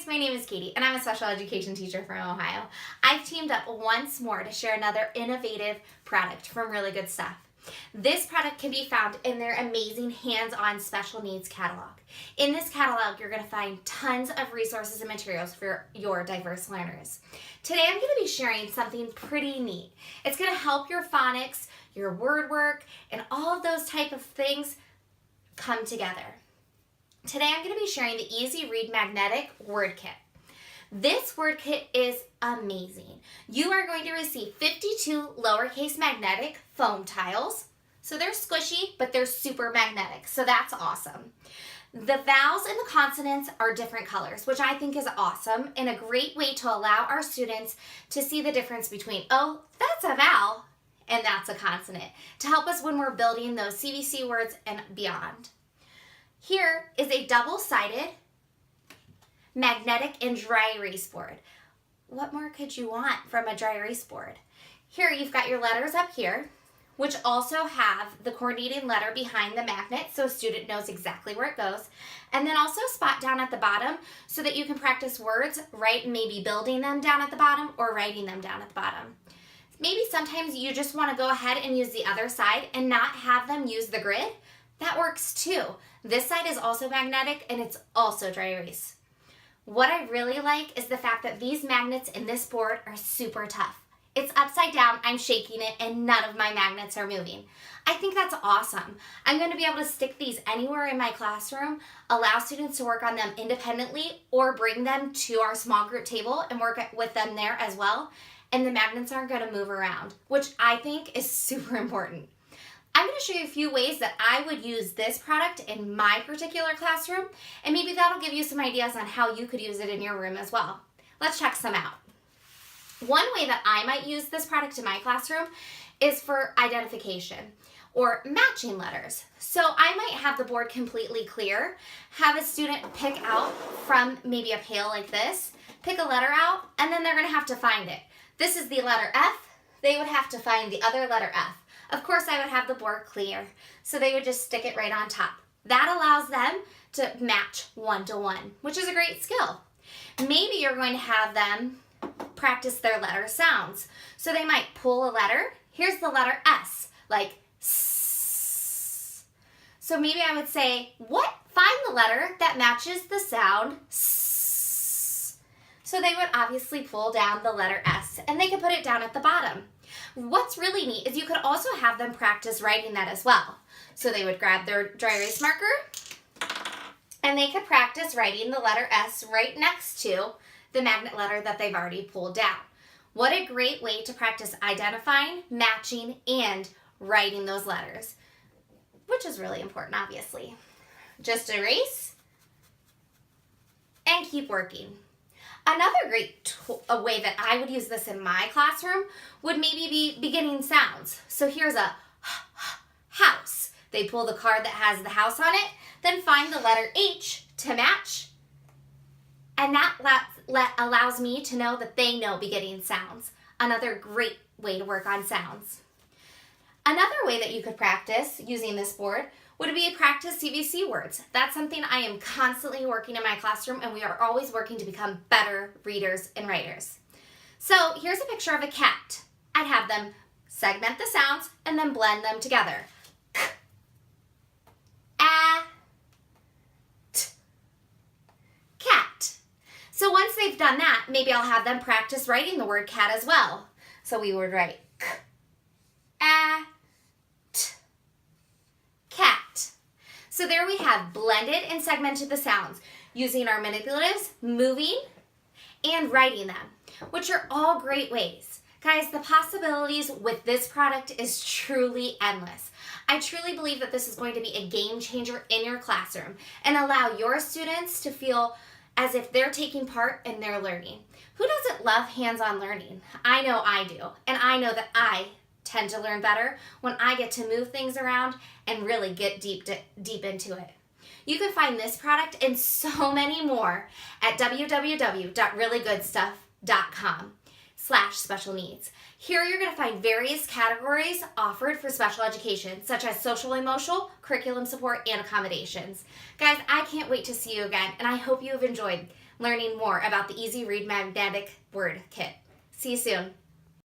guys, my name is Katie and I'm a special education teacher from Ohio. I've teamed up once more to share another innovative product from Really Good Stuff. This product can be found in their amazing hands-on special needs catalog. In this catalog, you're going to find tons of resources and materials for your diverse learners. Today, I'm going to be sharing something pretty neat. It's going to help your phonics, your word work, and all of those type of things come together. Today, I'm going to be sharing the EZread Magnetic Word Kit. This word kit is amazing. You are going to receive 52 lowercase magnetic foam tiles. So they're squishy, but they're super magnetic. So that's awesome. The vowels and the consonants are different colors, which I think is awesome and a great way to allow our students to see the difference between, oh, that's a vowel and that's a consonant, to help us when we're building those CVC words and beyond. Here is a double-sided magnetic and dry erase board. What more could you want from a dry erase board? Here you've got your letters up here, which also have the coordinating letter behind the magnet so a student knows exactly where it goes. And then also a spot down at the bottom so that you can practice words, right? Maybe building them down at the bottom or writing them down at the bottom. Maybe sometimes you just want to go ahead and use the other side and not have them use the grid. That works too. This side is also magnetic and it's also dry erase. What I really like is the fact that these magnets in this board are super tough. It's upside down, I'm shaking it, and none of my magnets are moving. I think that's awesome. I'm going to be able to stick these anywhere in my classroom, allow students to work on them independently, or bring them to our small group table and work with them there as well. And the magnets aren't going to move around, which I think is super important. I'm going to show you a few ways that I would use this product in my particular classroom, and maybe that'll give you some ideas on how you could use it in your room as well. Let's check some out. One way that I might use this product in my classroom is for identification or matching letters. So I might have the board completely clear, have a student pick out from maybe a pail like this, pick a letter out, and then they're going to have to find it. This is the letter F. They would have to find the other letter F. Of course, I would have the board clear, so they would just stick it right on top. That allows them to match one-to-one, which is a great skill. Maybe you're going to have them practice their letter sounds. So they might pull a letter. Here's the letter S, like S. So maybe I would say, find the letter that matches the sound S. So they would obviously pull down the letter S, and they could put it down at the bottom. What's really neat is you could also have them practice writing that as well. So they would grab their dry erase marker and they could practice writing the letter S right next to the magnet letter that they've already pulled down. What a great way to practice identifying, matching, and writing those letters, which is really important, obviously. Just erase and keep working. Another great way that I would use this in my classroom would maybe be beginning sounds. So here's a house. They pull the card that has the house on it, then find the letter H to match, and that allows me to know that they know beginning sounds. Another great way to work on sounds. Another way that you could practice using this board would be practice CVC words. That's something I am constantly working in my classroom, and we are always working to become better readers and writers. So here's a picture of a cat. I'd have them segment the sounds and then blend them together. K, a, t, cat. So once they've done that, maybe I'll have them practice writing the word cat as well. So we would write k, a, so there we have blended and segmented the sounds using our manipulatives, moving, and writing them, which are all great ways. Guys, the possibilities with this product is truly endless. I truly believe that this is going to be a game changer in your classroom and allow your students to feel as if they're taking part in their learning. Who doesn't love hands-on learning? I know I do, and I know that I tend to learn better when I get to move things around and really get deep into it. You can find this product and so many more at www.reallygoodstuff.com/special needs. Here you're going to find various categories offered for special education, such as social emotional, curriculum support, and accommodations. Guys, I can't wait to see you again, and I hope you have enjoyed learning more about the EZread Magnetic Word Kit. See you soon.